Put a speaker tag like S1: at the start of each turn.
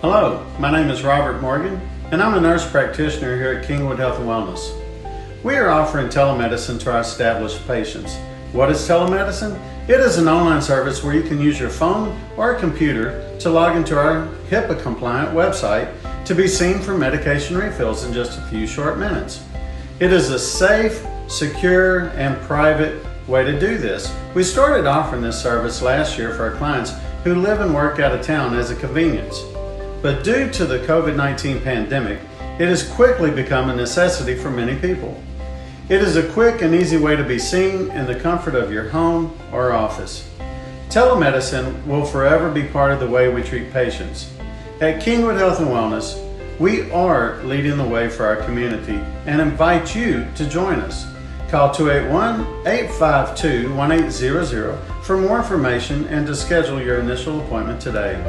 S1: Hello, my name is Robert Morgan, and I'm a nurse practitioner here at Kingwood Health and Wellness. We are offering telemedicine to our established patients. What is telemedicine? It is an online service where you can use your phone or computer to log into our HIPAA-compliant website to be seen for medication refills in just a few short minutes. It is a safe, secure, and private way to do this. We started offering this service last year for our clients who live and work out of town as a convenience. But due to the COVID-19 pandemic, it has quickly become a necessity for many people. It is a quick and easy way to be seen in the comfort of your home or office. Telemedicine will forever be part of the way we treat patients. At Kingwood Health and Wellness, we are leading the way for our community and invite you to join us. Call 281-852-1800 for more information and to schedule your initial appointment today.